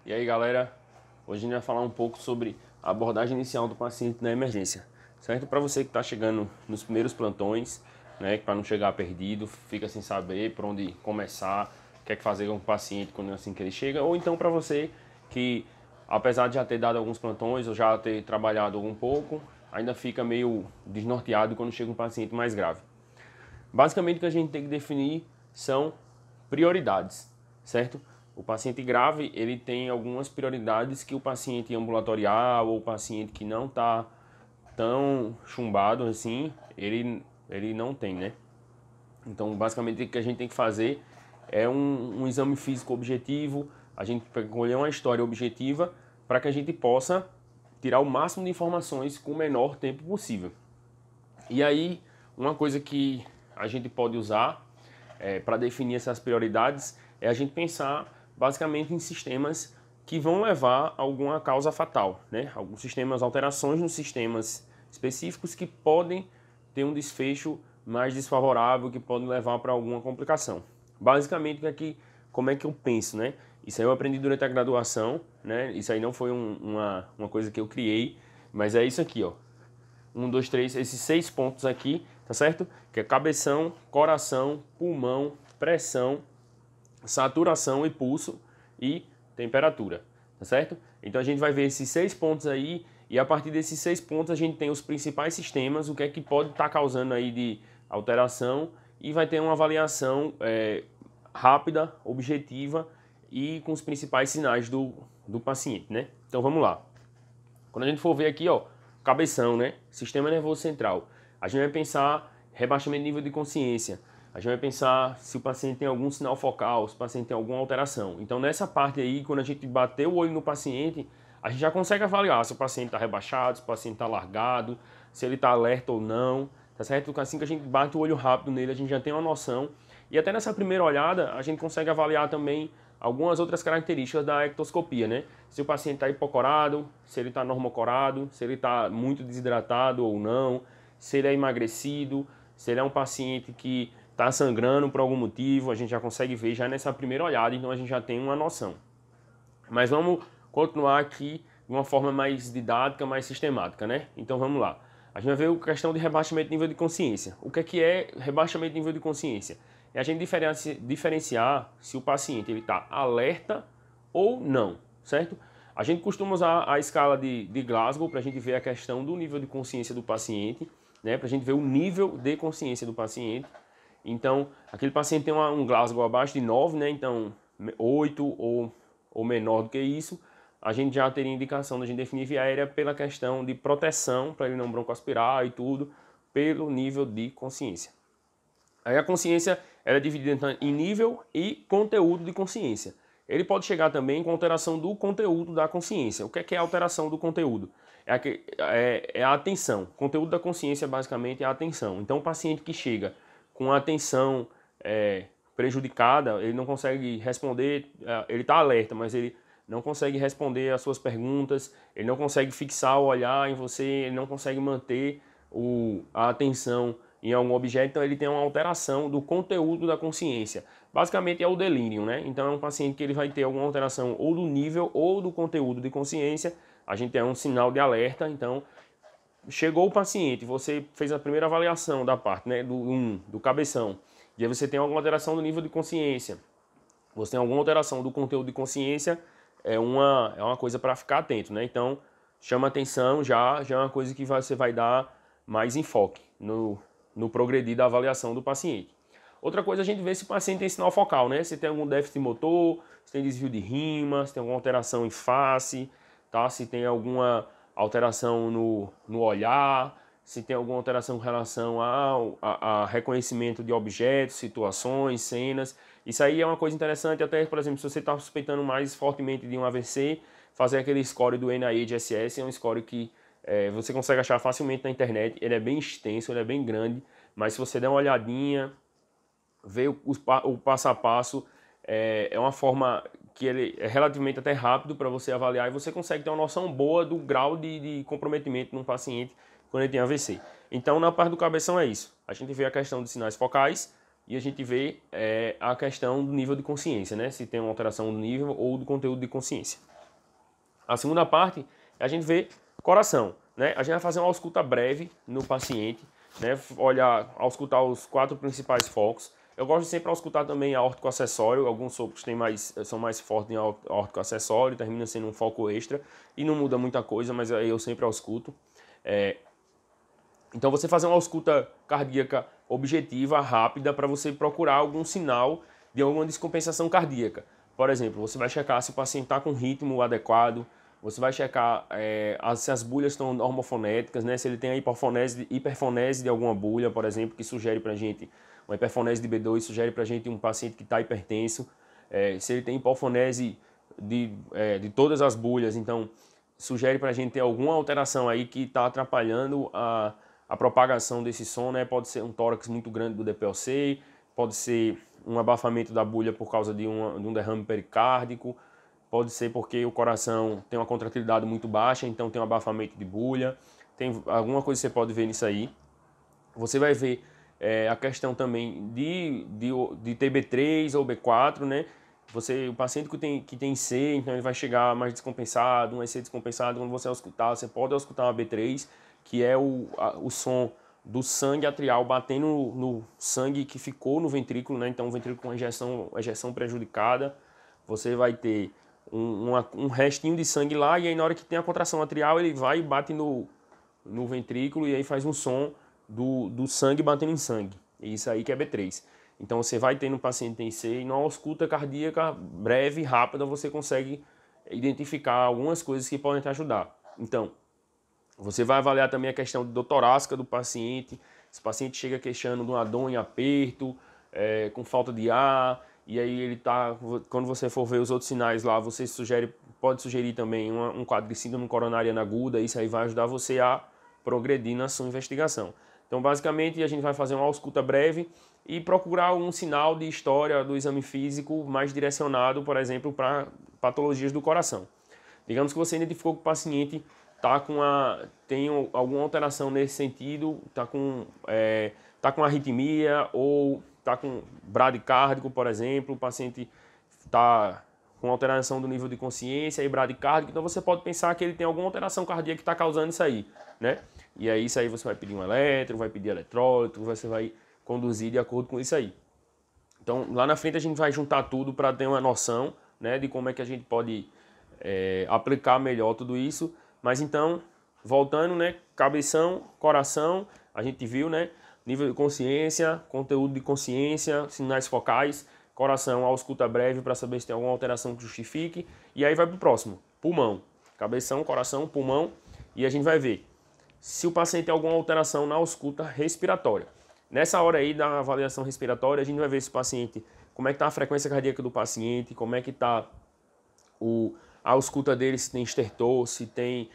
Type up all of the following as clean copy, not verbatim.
E aí, galera, hoje a gente vai falar um pouco sobre a abordagem inicial do paciente na emergência, certo? Para você que está chegando nos primeiros plantões, né, para não chegar perdido, fica sem saber por onde começar, quer que fazer com o paciente quando assim que ele chega, ou então para você que, apesar de já ter dado alguns plantões ou já ter trabalhado algum pouco, ainda fica meio desnorteado quando chega um paciente mais grave. Basicamente, o que a gente tem que definir são prioridades, certo? O paciente grave, ele tem algumas prioridades que o paciente ambulatorial ou o paciente que não está tão chumbado assim, ele não tem, né? Então, basicamente, o que a gente tem que fazer é um exame físico objetivo, a gente colher uma história objetiva para que a gente possa tirar o máximo de informações com o menor tempo possível. E aí, uma coisa que a gente pode usar para definir essas prioridades é a gente pensar basicamente em sistemas que vão levar a alguma causa fatal, né? Alguns sistemas, alterações nos sistemas específicos que podem ter um desfecho mais desfavorável, que podem levar para alguma complicação. Basicamente, como é que eu penso, né? Isso aí eu aprendi durante a graduação, né? Isso aí não foi uma coisa que eu criei, mas é isso aqui, ó. 1, 2, 3, esses 6 pontos aqui, tá certo? Que é cabeção, coração, pulmão, pressão, saturação e pulso e temperatura, tá certo? Então a gente vai ver esses 6 pontos aí e a partir desses 6 pontos a gente tem os principais sistemas, o que é que pode estar causando aí de alteração e vai ter uma avaliação rápida, objetiva e com os principais sinais do paciente, né? Então vamos lá. Quando a gente for ver aqui, ó, cabeção, né? Sistema nervoso central. A gente vai pensar rebaixamento de nível de consciência. A gente vai pensar se o paciente tem algum sinal focal, se o paciente tem alguma alteração. Então, nessa parte aí, quando a gente bater o olho no paciente, a gente já consegue avaliar se o paciente está rebaixado, se o paciente está largado, se ele está alerta ou não, tá certo? Assim que a gente bate o olho rápido nele, a gente já tem uma noção. E até nessa primeira olhada, a gente consegue avaliar também algumas outras características da ectoscopia, né? Se o paciente está hipocorado, se ele está normocorado, se ele está muito desidratado ou não, se ele é emagrecido, se ele é um paciente que está sangrando por algum motivo, a gente já consegue ver já nessa primeira olhada, então a gente já tem uma noção. Mas vamos continuar aqui de uma forma mais didática, mais sistemática, né? Então vamos lá. A gente vai ver a questão de rebaixamento de nível de consciência. O que é rebaixamento de nível de consciência? É a gente diferenciar se o paciente está alerta ou não, certo? A gente costuma usar a escala de Glasgow para a gente ver a questão do nível de consciência do paciente, né? Para a gente ver o nível de consciência do paciente. Então, aquele paciente tem um Glasgow abaixo de 9, né? Então, 8 ou menor do que isso, a gente já teria indicação de a gente definir via aérea pela questão de proteção, para ele não broncoaspirar e tudo, pelo nível de consciência. Aí a consciência ela é dividida em nível e conteúdo de consciência. Ele pode chegar também com alteração do conteúdo da consciência. O que é a alteração do conteúdo? É a atenção. O conteúdo da consciência basicamente é a atenção. Então o paciente que chega com a atenção prejudicada, ele não consegue responder, ele está alerta, mas ele não consegue responder às suas perguntas, ele não consegue fixar o olhar em você, ele não consegue manter a atenção em algum objeto, então ele tem uma alteração do conteúdo da consciência. Basicamente é o delírio, né? Então é um paciente que ele vai ter alguma alteração ou do nível ou do conteúdo de consciência, a gente tem um sinal de alerta, então chegou o paciente, você fez a primeira avaliação da parte, né, do cabeção, e aí você tem alguma alteração do nível de consciência, você tem alguma alteração do conteúdo de consciência, é uma coisa para ficar atento, né? Então, chama atenção, já é uma coisa que você vai dar mais enfoque no progredir da avaliação do paciente. Outra coisa, a gente vê se o paciente tem sinal focal, né? Se tem algum déficit motor, se tem desvio de rima, se tem alguma alteração em face, tá? Se tem alguma alteração no olhar, se tem alguma alteração com relação a reconhecimento de objetos, situações, cenas. Isso aí é uma coisa interessante, até, por exemplo, se você está suspeitando mais fortemente de um AVC, fazer aquele score do NIH-SS é um score que você consegue achar facilmente na internet. Ele é bem extenso, ele é bem grande, mas se você der uma olhadinha, ver o passo a passo, é uma forma que ele é relativamente até rápido para você avaliar e você consegue ter uma noção boa do grau de comprometimento num paciente quando ele tem AVC. Então, na parte do cabeção é isso. A gente vê a questão dos sinais focais, e a gente vê a questão do nível de consciência, né? Se tem uma alteração do nível ou do conteúdo de consciência. A segunda parte, a gente vê coração, né? A gente vai fazer uma ausculta breve no paciente, né? Olhar, auscultar os 4 principais focos. Eu gosto de sempre auscultar também aórtico-acessório, alguns sopros são mais fortes em aórtico-acessório, termina sendo um foco extra, e não muda muita coisa, mas aí eu sempre ausculto. Então você fazer uma ausculta cardíaca objetiva, rápida, para você procurar algum sinal de alguma descompensação cardíaca. Por exemplo, você vai checar se o paciente está com ritmo adequado, você vai checar se as bulhas estão normofonéticas, né? Se ele tem a hiperfonese de alguma bulha, por exemplo, que sugere para a gente, uma hiperfonese de B2 sugere para a gente um paciente que está hipertenso. Se ele tem hipofonese de todas as bulhas, então sugere para a gente ter alguma alteração aí que está atrapalhando a propagação desse som, né? Pode ser um tórax muito grande do DPOC, pode ser um abafamento da bulha por causa de um derrame pericárdico, pode ser porque o coração tem uma contratilidade muito baixa, então tem um abafamento de bulha, tem alguma coisa que você pode ver nisso aí. Você vai ver a questão também de TB3 ou B4, né? O paciente que tem C, então ele vai chegar mais descompensado, um EC descompensado, quando você auscultar, você pode auscultar uma B3, que é o som do sangue atrial batendo no sangue que ficou no ventrículo, né? Então o ventrículo com ejeção prejudicada, você vai ter um restinho de sangue lá, e aí na hora que tem a contração atrial, ele vai e bate no ventrículo, e aí faz um som do sangue batendo em sangue. Isso aí que é B3. Então você vai ter no paciente tem C, e numa ausculta cardíaca breve, rápida, você consegue identificar algumas coisas que podem te ajudar. Então, você vai avaliar também a questão do torácica do paciente. Se o paciente chega queixando de uma dor em aperto, com falta de ar, e aí ele tá, quando você for ver os outros sinais lá, você pode sugerir também um quadro de síndrome coronariana aguda. Isso aí vai ajudar você a progredir na sua investigação. Então, basicamente, a gente vai fazer uma ausculta breve e procurar um sinal de história do exame físico mais direcionado, por exemplo, para patologias do coração. Digamos que você identificou que o paciente tem alguma alteração nesse sentido, está com arritmia ou está com bradicárdico, por exemplo, o paciente está com alteração do nível de consciência e bradicárdico, então você pode pensar que ele tem alguma alteração cardíaca que está causando isso aí, né? E aí isso aí você vai pedir um eletro, vai pedir eletrólito, você vai conduzir de acordo com isso aí. Então lá na frente a gente vai juntar tudo para ter uma noção, né, de como é que a gente pode aplicar melhor tudo isso. Mas então, voltando, né, cabeção, coração, a gente viu, né, nível de consciência, conteúdo de consciência, sinais focais, coração, ausculta breve para saber se tem alguma alteração que justifique, e aí vai para o próximo, pulmão, cabeção, coração, pulmão, e a gente vai ver se o paciente tem alguma alteração na ausculta respiratória. Nessa hora aí da avaliação respiratória, a gente vai ver se o paciente, como é que está a frequência cardíaca do paciente, como é que está a ausculta dele, se tem estertor, se tem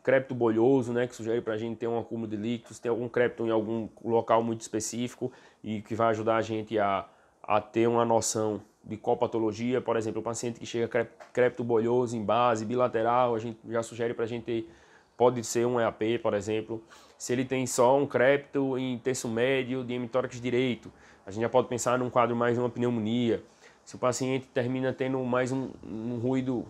crépito bolhoso, né, que sugere para a gente ter um acúmulo de líquidos, se tem algum crépito em algum local muito específico e que vai ajudar a gente a ter uma noção de qual patologia. Por exemplo, o paciente que chega crépito bolhoso em base, bilateral, a gente já sugere para a gente ter, pode ser um EAP, por exemplo. Se ele tem só um crépito em terço médio de hemitórax direito, a gente já pode pensar num quadro mais de uma pneumonia. Se o paciente termina tendo mais um ruído,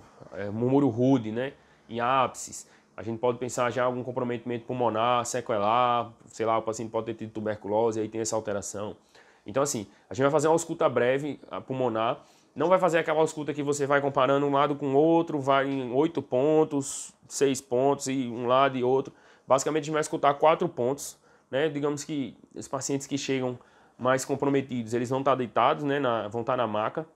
murmúrio rude, né, em ápices, a gente pode pensar já em algum comprometimento pulmonar, sequelar, sei lá, o paciente pode ter tido tuberculose, aí tem essa alteração. Então, assim, a gente vai fazer uma ausculta breve pulmonar, não vai fazer aquela ausculta que você vai comparando um lado com o outro, vai em 8 pontos, 6 pontos e um lado e outro. Basicamente, a gente vai escutar 4 pontos, né? Digamos que os pacientes que chegam mais comprometidos, eles vão estar deitados, né? Vão estar na maca.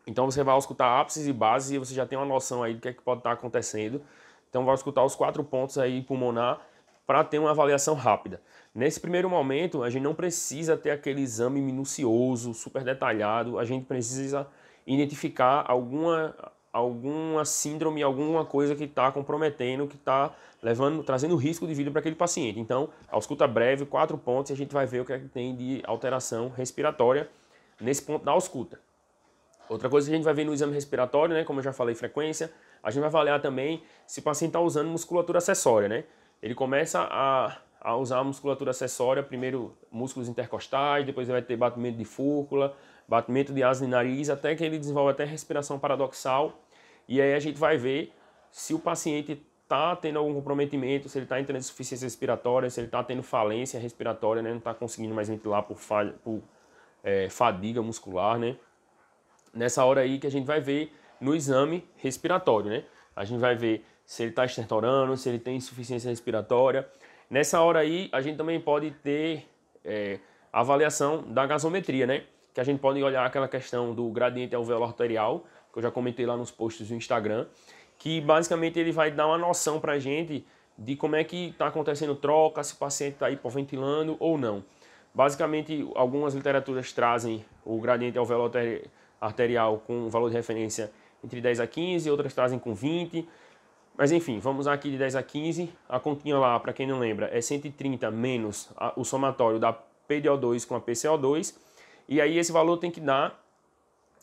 Então você vai escutar ápices e bases e você já tem uma noção aí do que é que pode estar acontecendo. Então vai escutar os 4 pontos aí pulmonar para ter uma avaliação rápida. Nesse primeiro momento, a gente não precisa ter aquele exame minucioso, super detalhado. A gente precisa identificar alguma síndrome, alguma coisa que está comprometendo, que está trazendo risco de vida para aquele paciente. Então, a ausculta breve, 4 pontos, e a gente vai ver o que é que tem de alteração respiratória nesse ponto da ausculta. Outra coisa que a gente vai ver no exame respiratório, né, como eu já falei, frequência, a gente vai avaliar também se o paciente está usando musculatura acessória, né? Ele começa a a usar a musculatura acessória, primeiro músculos intercostais, depois ele vai ter batimento de fúrcula, batimento de asa de nariz, até que ele desenvolve até respiração paradoxal. E aí a gente vai ver se o paciente está tendo algum comprometimento, se ele está entrando em insuficiência respiratória, se ele está tendo falência respiratória, né? Não está conseguindo mais ventilar por fadiga muscular, né? Nessa hora aí que a gente vai ver no exame respiratório, né? A gente vai ver se ele está estertorando, se ele tem insuficiência respiratória. Nessa hora aí, a gente também pode ter a avaliação da gasometria, né? Que a gente pode olhar aquela questão do gradiente alveolar arterial, que eu já comentei lá nos posts do Instagram, que basicamente ele vai dar uma noção para a gente de como é que está acontecendo troca, se o paciente está hipoventilando ou não. Basicamente, algumas literaturas trazem o gradiente alveolar arterial com um valor de referência entre 10 a 15, outras trazem com 20. Mas enfim, vamos aqui de 10 a 15. A continha lá, para quem não lembra, é 130 menos o somatório da PDO2 com a PCO2. E aí esse valor tem que dar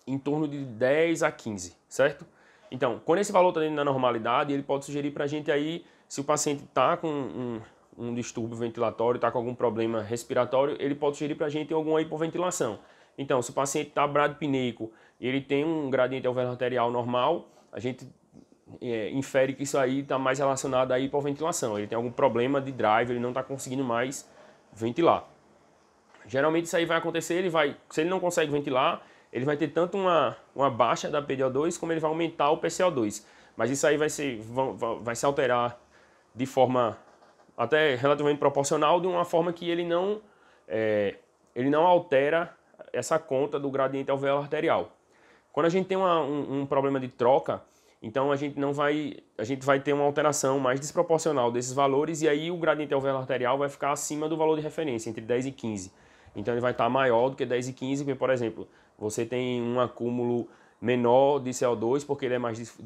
em torno de 10 a 15, certo? Então, quando esse valor está dentro da normalidade, ele pode sugerir para a gente aí, se o paciente está com um distúrbio ventilatório, está com algum problema respiratório, ele pode sugerir para a gente alguma hipoventilação. Então, se o paciente está bradipneico e ele tem um gradiente alveolar arterial normal, a gente infere que isso aí está mais relacionado à hipoventilação. Ele tem algum problema de drive, ele não está conseguindo mais ventilar. Geralmente isso aí vai acontecer, se ele não consegue ventilar, ele vai ter tanto uma baixa da PDO2 como ele vai aumentar o PCO2. Mas isso aí vai se alterar de forma até relativamente proporcional, de uma forma que ele não altera essa conta do gradiente alveolar arterial. Quando a gente tem um problema de troca, então a gente vai ter uma alteração mais desproporcional desses valores, e aí o gradiente alveolar arterial vai ficar acima do valor de referência, entre 10 e 15. Então ele vai estar maior do que 10 e 15, porque, por exemplo, você tem um acúmulo menor de CO2, porque ele é mais...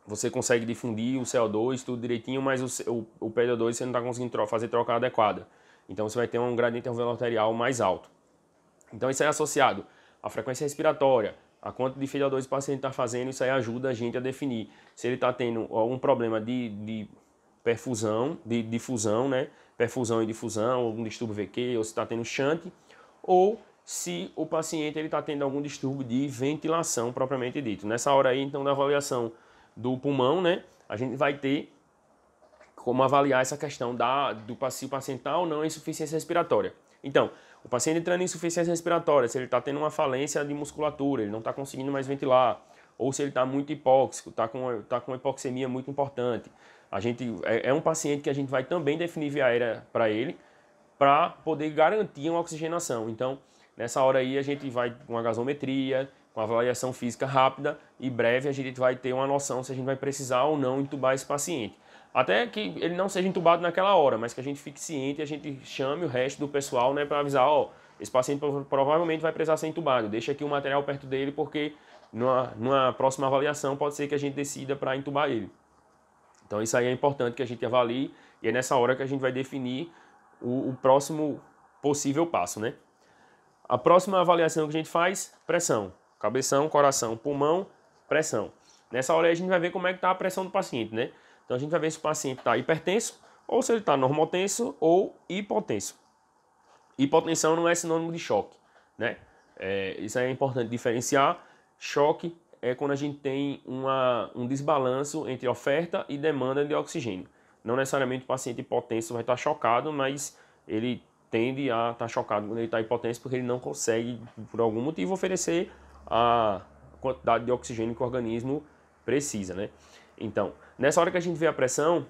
você consegue difundir o CO2, tudo direitinho, mas o PDO2 você não está conseguindo fazer troca adequada. Então você vai ter um gradiente alveolar arterial mais alto. Então isso é associado à frequência respiratória, a quanto de PDO2 o paciente está fazendo, isso aí ajuda a gente a definir se ele está tendo algum problema de perfusão, de difusão, né? Perfusão e difusão, algum distúrbio VQ, ou se está tendo shunt, ou se o paciente está tendo algum distúrbio de ventilação propriamente dito. Nessa hora aí, então, da avaliação do pulmão, né? A gente vai ter como avaliar essa questão se o paciente está ou não em insuficiência respiratória. Então, o paciente entrando em insuficiência respiratória, se ele está tendo uma falência de musculatura, ele não está conseguindo mais ventilar, ou se ele está muito hipóxico, está com hipoxemia muito importante. É um paciente que a gente vai também definir via aérea para ele, para poder garantir uma oxigenação. Então, nessa hora aí, a gente vai com a gasometria, com a avaliação física rápida e breve, a gente vai ter uma noção se a gente vai precisar ou não entubar esse paciente. Até que ele não seja entubado naquela hora, mas que a gente fique ciente e a gente chame o resto do pessoal, né, para avisar, esse paciente provavelmente vai precisar ser entubado, deixa aqui o material perto dele, porque numa próxima avaliação pode ser que a gente decida para entubar ele. Então isso aí é importante que a gente avalie, e é nessa hora que a gente vai definir o próximo possível passo, né? A próxima avaliação que a gente faz, pressão. Cabeção, coração, pulmão, pressão. Nessa hora aí a gente vai ver como é que está a pressão do paciente, né? Então a gente vai ver se o paciente está hipertenso, ou se ele está normotenso ou hipotenso. Hipotensão não é sinônimo de choque, né? Isso aí é importante diferenciar. Choque é quando a gente tem um desbalanço entre oferta e demanda de oxigênio. Não necessariamente o paciente hipotenso vai estar chocado, mas ele tende a estar chocado quando ele está hipotenso, porque ele não consegue, por algum motivo, oferecer a quantidade de oxigênio que o organismo precisa, né? Então, nessa hora que a gente vê a pressão,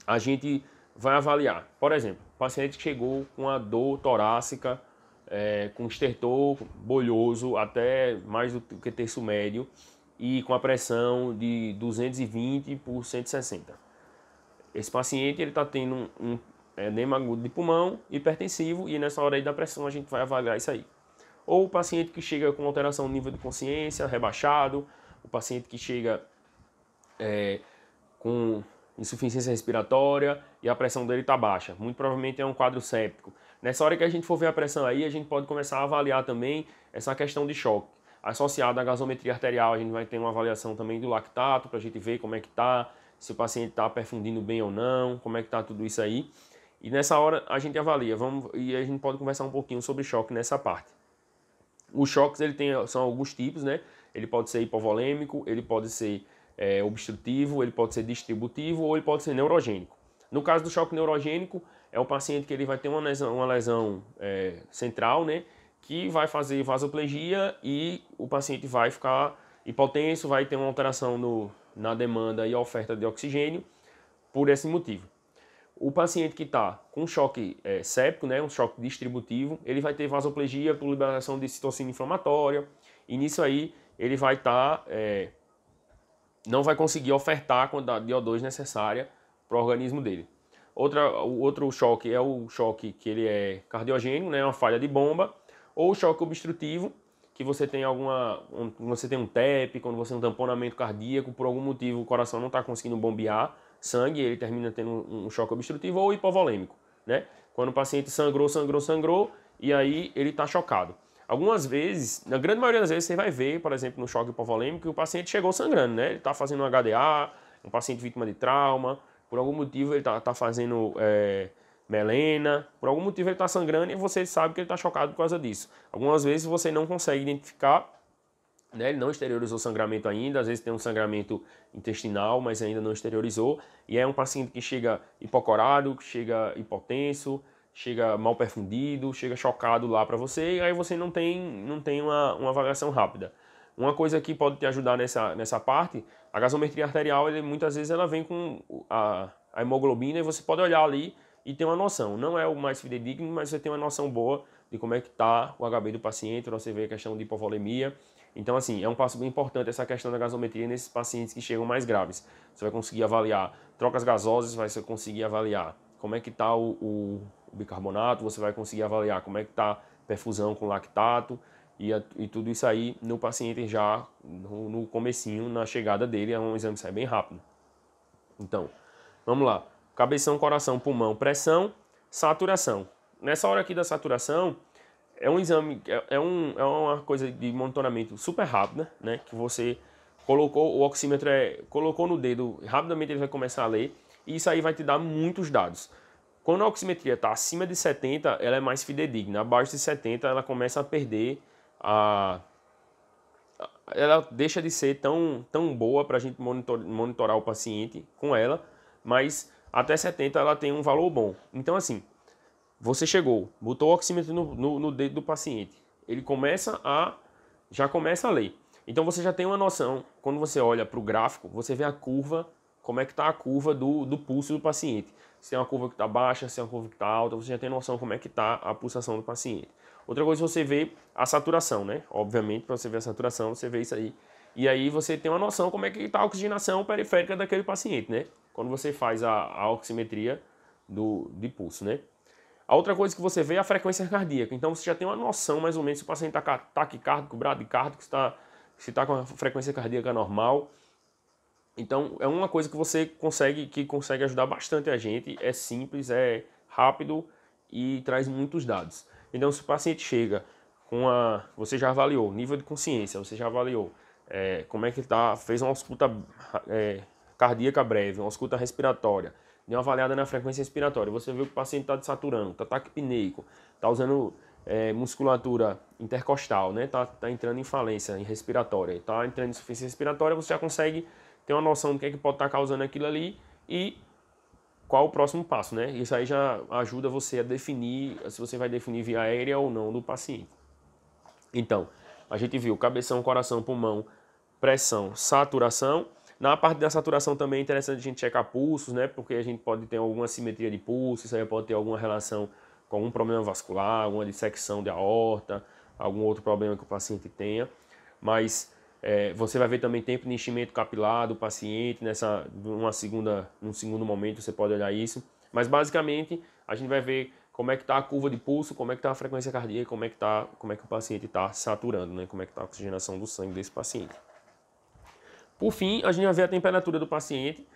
a gente vai avaliar. Por exemplo, o paciente que chegou com a dor torácica, com estertor bolhoso até mais do que terço médio e com a pressão de 220 por 160. Esse paciente está tendo um edema agudo de pulmão, hipertensivo, e nessa hora aí da pressão a gente vai avaliar isso aí. Ou o paciente que chega com alteração no nível de consciência, rebaixado, o paciente que chega com insuficiência respiratória e a pressão dele está baixa. Muito provavelmente é um quadro séptico. Nessa hora que a gente for ver a pressão aí, a gente pode começar a avaliar também essa questão de choque. Associada à gasometria arterial, a gente vai ter uma avaliação também do lactato, para a gente ver como é que está, se o paciente está perfundindo bem ou não, como é que está tudo isso aí. E nessa hora a gente avalia, e a gente pode conversar um pouquinho sobre choque nessa parte. Os choques são alguns tipos, né? Ele pode ser hipovolêmico, ele pode ser obstrutivo, ele pode ser distributivo ou ele pode ser neurogênico. No caso do choque neurogênico, é o paciente que ele vai ter uma lesão central, né? Que vai fazer vasoplegia e o paciente vai ficar hipotenso, vai ter uma alteração na demanda e oferta de oxigênio por esse motivo. O paciente que está com choque séptico, né, um choque distributivo, ele vai ter vasoplegia por liberação de citocina inflamatória, e nisso aí ele vai estar, não vai conseguir ofertar a quantidade de O2 necessária para o organismo dele. O outro choque é o choque que ele é cardiogênico, né, uma falha de bomba, ou o choque obstrutivo, que você tem você tem um TEP, quando você tem um tamponamento cardíaco, por algum motivo o coração não está conseguindo bombear sangue, ele termina tendo um choque obstrutivo, ou hipovolêmico, né? Quando o paciente sangrou, e aí ele está chocado. Algumas vezes, na grande maioria das vezes, você vai ver, por exemplo, no choque hipovolêmico, que o paciente chegou sangrando, né? Ele está fazendo um HDA, um paciente vítima de trauma, por algum motivo ele está fazendo melena, por algum motivo ele está sangrando e você sabe que ele está chocado por causa disso. Algumas vezes você não consegue identificar, né? Ele não exteriorizou sangramento ainda, às vezes tem um sangramento intestinal, mas ainda não exteriorizou, e é um paciente que chega hipocorado, que chega hipotenso, chega mal perfundido, chega chocado lá para você, e aí você não tem uma avaliação rápida. Uma coisa que pode te ajudar nessa parte, a gasometria arterial, muitas vezes ela vem com a hemoglobina, e você pode olhar ali e ter uma noção. Não é o mais fidedigno, mas você tem uma noção boa de como é que está o HB do paciente, você vê a questão de hipovolemia. Então, assim, é um passo bem importante essa questão da gasometria nesses pacientes que chegam mais graves. Você vai conseguir avaliar trocas gasosas, vai conseguir avaliar como é que está o bicarbonato, você vai conseguir avaliar como é que está a perfusão com lactato e tudo isso aí no paciente já no comecinho, na chegada dele, é um exame que sai bem rápido. Então, vamos lá. Cabeção, coração, pulmão, pressão, saturação. Nessa hora aqui da saturação, é um exame, é uma coisa de monitoramento super rápida, né? Que você colocou o oxímetro, colocou no dedo, rapidamente ele vai começar a ler, e isso aí vai te dar muitos dados. Quando a oximetria está acima de 70, ela é mais fidedigna. Abaixo de 70, ela começa a perder ela deixa de ser tão boa para a gente monitorar o paciente com ela, mas até 70 ela tem um valor bom. Então, assim, você chegou, botou o oxímetro no dedo do paciente, ele já começa a ler. Então você já tem uma noção, quando você olha para o gráfico, você vê a curva, como é que está a curva do pulso do paciente. Se é uma curva que está baixa, se é uma curva que está alta, você já tem noção como é que está a pulsação do paciente. Outra coisa, você vê a saturação, né? Obviamente, para você ver a saturação, você vê isso aí. E aí você tem uma noção como é que está a oxigenação periférica daquele paciente, né? Quando você faz a oximetria de pulso, né? A outra coisa que você vê é a frequência cardíaca. Então você já tem uma noção mais ou menos se o paciente está taquicárdico, bradicárdico, se está com a frequência cardíaca normal. Então é uma coisa que você consegue ajudar bastante a gente. É simples, é rápido e traz muitos dados. Então se o paciente chega você já avaliou nível de consciência, você já avaliou como é que está, fez uma ausculta cardíaca breve, uma ausculta respiratória, deu uma avaliada na frequência respiratória, você viu que o paciente está desaturando, está taquipneico, está usando musculatura intercostal, né? Tá entrando em falência em respiratória, está entrando em insuficiência respiratória, você já consegue ter uma noção do que é que pode estar causando aquilo ali e qual o próximo passo, né? Isso aí já ajuda você a definir se você vai definir via aérea ou não do paciente. Então, a gente viu cabeção, coração, pulmão, pressão, saturação. Na parte da saturação também é interessante a gente checar pulsos, né? Porque a gente pode ter alguma simetria de pulso, isso aí pode ter alguma relação com algum problema vascular, alguma dissecção de aorta, algum outro problema que o paciente tenha. Mas você vai ver também tempo de enchimento capilar do paciente, num segundo momento você pode olhar isso. Mas basicamente a gente vai ver como é que está a curva de pulso, como é que está a frequência cardíaca, como é que o paciente está saturando, né? Como é que está a oxigenação do sangue desse paciente. Por fim, a gente vai ver a temperatura do paciente.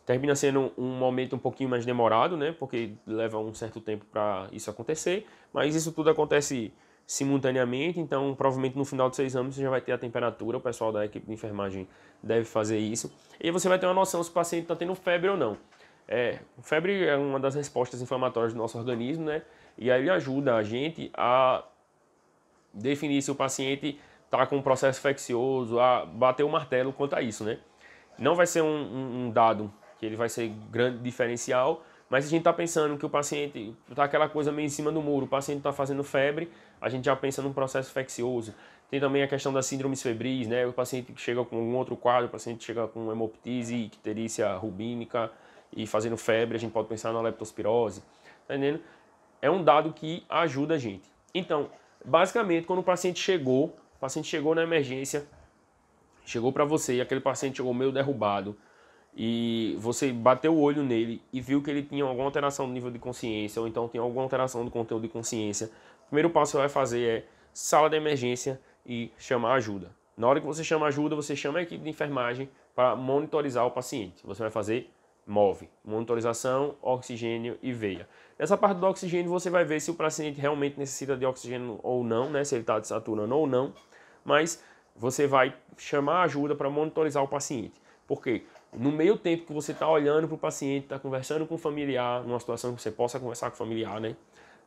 Termina sendo um momento um pouquinho mais demorado, né? Porque leva um certo tempo para isso acontecer, mas isso tudo acontece simultaneamente, então provavelmente no final do seu exame você já vai ter a temperatura, o pessoal da equipe de enfermagem deve fazer isso, e você vai ter uma noção se o paciente está tendo febre ou não. Febre é uma das respostas inflamatórias do nosso organismo, né? E aí ele ajuda a gente a definir se o paciente está com um processo infeccioso, a bater o martelo quanto a isso, né? Não vai ser um dado que ele vai ser grande diferencial, mas se a gente está pensando que o paciente está aquela coisa meio em cima do muro, o paciente está fazendo febre, a gente já pensa num processo infeccioso. Tem também a questão das síndromes febris, né? O paciente que chega com um outro quadro, o paciente chega com hemoptise, icterícia rubínica e fazendo febre, a gente pode pensar na leptospirose, tá entendendo? É um dado que ajuda a gente. Então, basicamente, quando o paciente chegou na emergência, chegou para você e aquele paciente chegou meio derrubado, e você bateu o olho nele e viu que ele tinha alguma alteração no nível de consciência, ou então tinha alguma alteração do conteúdo de consciência, o primeiro passo que você vai fazer é sala de emergência e chamar ajuda. Na hora que você chama ajuda, você chama a equipe de enfermagem para monitorizar o paciente. Você vai fazer MOV, monitorização, oxigênio e veia. Nessa parte do oxigênio você vai ver se o paciente realmente necessita de oxigênio ou não, né? Se ele está desaturando ou não, mas você vai chamar ajuda para monitorizar o paciente. Por quê? No meio tempo que você está olhando para o paciente, está conversando com o familiar, numa situação que você possa conversar com o familiar, né?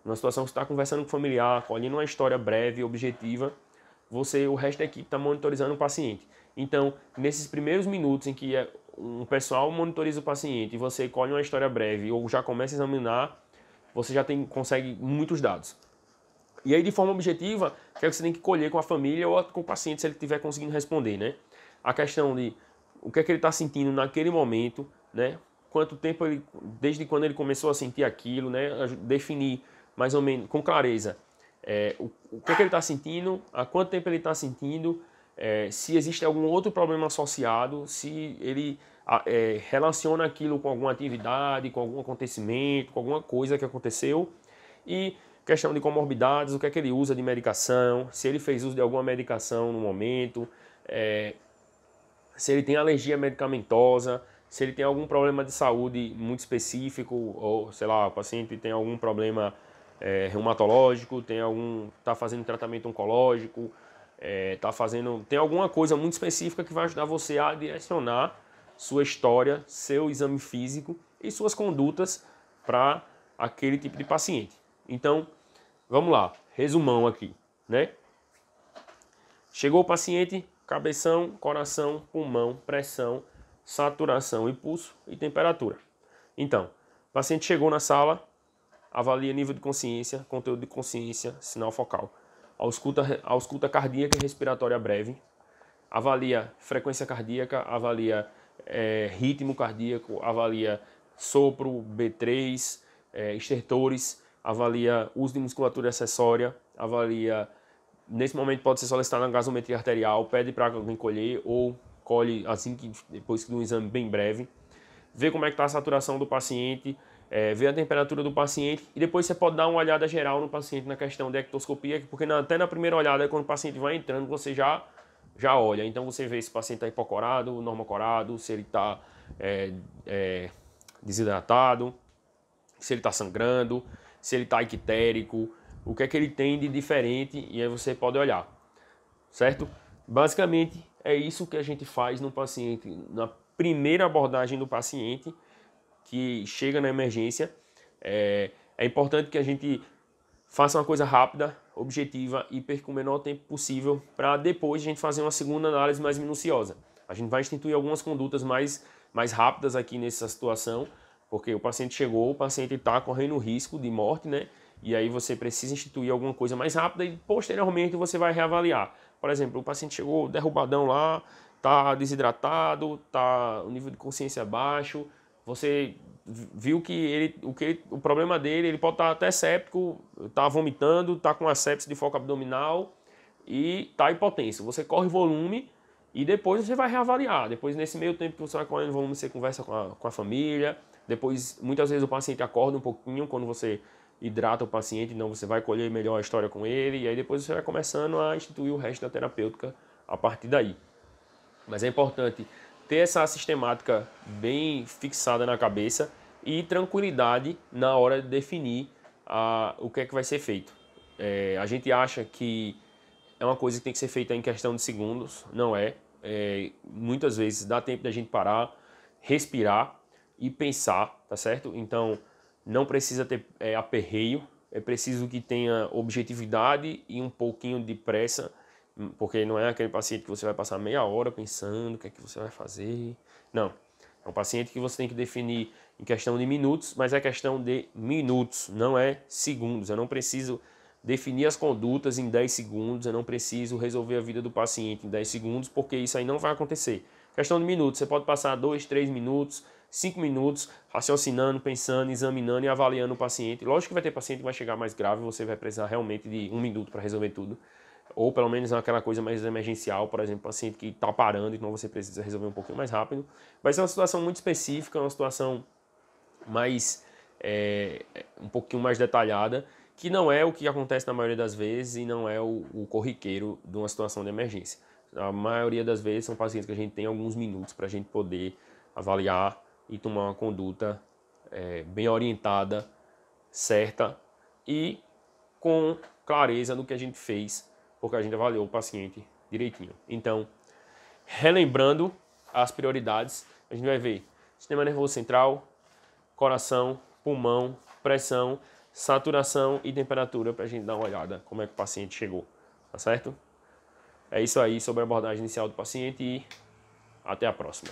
Numa situação que você está conversando com o familiar, colhendo uma história breve, objetiva, o resto da equipe está monitorizando o paciente. Então, nesses primeiros minutos em que um pessoal monitoriza o paciente e você colhe uma história breve ou já começa a examinar, você já consegue muitos dados. E aí, de forma objetiva, que é que você tem que colher com a família ou com o paciente, se ele estiver conseguindo responder, né? A questão de o que é que ele está sentindo naquele momento, né? Quanto tempo desde quando ele começou a sentir aquilo, né? Definir mais ou menos com clareza o que é que ele está sentindo, há quanto tempo ele está sentindo, se existe algum outro problema associado, se ele relaciona aquilo com alguma atividade, com algum acontecimento, com alguma coisa que aconteceu, e questão de comorbidades, o que é que ele usa de medicação, se ele fez uso de alguma medicação no momento, se ele tem alergia medicamentosa, se ele tem algum problema de saúde muito específico, ou sei lá, o paciente tem algum problema reumatológico, está fazendo tratamento oncológico, tem alguma coisa muito específica que vai ajudar você a direcionar sua história, seu exame físico e suas condutas para aquele tipo de paciente. Então, vamos lá, resumão aqui, né? Chegou o paciente, cabeção, coração, pulmão, pressão, saturação e pulso e temperatura. Então, o paciente chegou na sala, avalia nível de consciência, conteúdo de consciência, sinal focal. Ausculta cardíaca e respiratória breve. Avalia frequência cardíaca, avalia ritmo cardíaco, avalia sopro, B3, estertores, avalia uso de musculatura acessória, avalia, nesse momento pode ser solicitado na gasometria arterial, pede para alguém colher ou colhe assim que depois de um exame bem breve. Vê como é que está a saturação do paciente, vê a temperatura do paciente e depois você pode dar uma olhada geral no paciente na questão de ectoscopia, porque até na primeira olhada, quando o paciente vai entrando, você já olha. Então você vê se o paciente está hipocorado, normocorado, se ele está desidratado, se ele está sangrando, se ele está ictérico, o que é que ele tem de diferente, e aí você pode olhar, certo? Basicamente é isso que a gente faz no paciente, na primeira abordagem do paciente que chega na emergência. É importante que a gente faça uma coisa rápida, objetiva e perca o menor tempo possível para depois a gente fazer uma segunda análise mais minuciosa. A gente vai instituir algumas condutas mais rápidas aqui nessa situação, porque o paciente chegou, o paciente está correndo risco de morte, né? E aí você precisa instituir alguma coisa mais rápida e posteriormente você vai reavaliar. Por exemplo, o paciente chegou derrubadão lá, está desidratado, tá o nível de consciência baixo, você viu que o problema dele, ele pode estar até séptico, está vomitando, está com asepsia de foco abdominal e está hipotenso. Você corre volume e depois você vai reavaliar. Depois, nesse meio tempo que você vai correndo volume, você conversa com a família. Depois, muitas vezes o paciente acorda um pouquinho quando você hidrata o paciente, então você vai colher melhor a história com ele, e aí depois você vai começando a instituir o resto da terapêutica a partir daí. Mas é importante ter essa sistemática bem fixada na cabeça e tranquilidade na hora de definir o que é que vai ser feito. A gente acha que é uma coisa que tem que ser feita em questão de segundos, não é. Muitas vezes dá tempo da gente parar, respirar e pensar, tá certo? Então, não precisa ter aperreio, é preciso que tenha objetividade e um pouquinho de pressa, porque não é aquele paciente que você vai passar meia hora pensando o que é que você vai fazer. Não, é um paciente que você tem que definir em questão de minutos, mas é questão de minutos, não é segundos. Eu não preciso definir as condutas em 10 segundos, eu não preciso resolver a vida do paciente em 10 segundos, porque isso aí não vai acontecer. Questão de minutos, você pode passar 2, 3 minutos, 5 minutos raciocinando, pensando, examinando e avaliando o paciente. Lógico que vai ter paciente que vai chegar mais grave, você vai precisar realmente de 1 minuto para resolver tudo. Ou pelo menos aquela coisa mais emergencial, por exemplo, paciente que está parando, então você precisa resolver um pouquinho mais rápido. Vai ser uma situação muito específica, uma situação mais um pouquinho mais detalhada, que não é o que acontece na maioria das vezes e não é o corriqueiro de uma situação de emergência. A maioria das vezes são pacientes que a gente tem alguns minutos para a gente poder avaliar e tomar uma conduta bem orientada, certa e com clareza do que a gente fez, porque a gente avaliou o paciente direitinho. Então, relembrando as prioridades, a gente vai ver sistema nervoso central, coração, pulmão, pressão, saturação e temperatura para a gente dar uma olhada como é que o paciente chegou, tá certo? É isso aí sobre a abordagem inicial do paciente e até a próxima.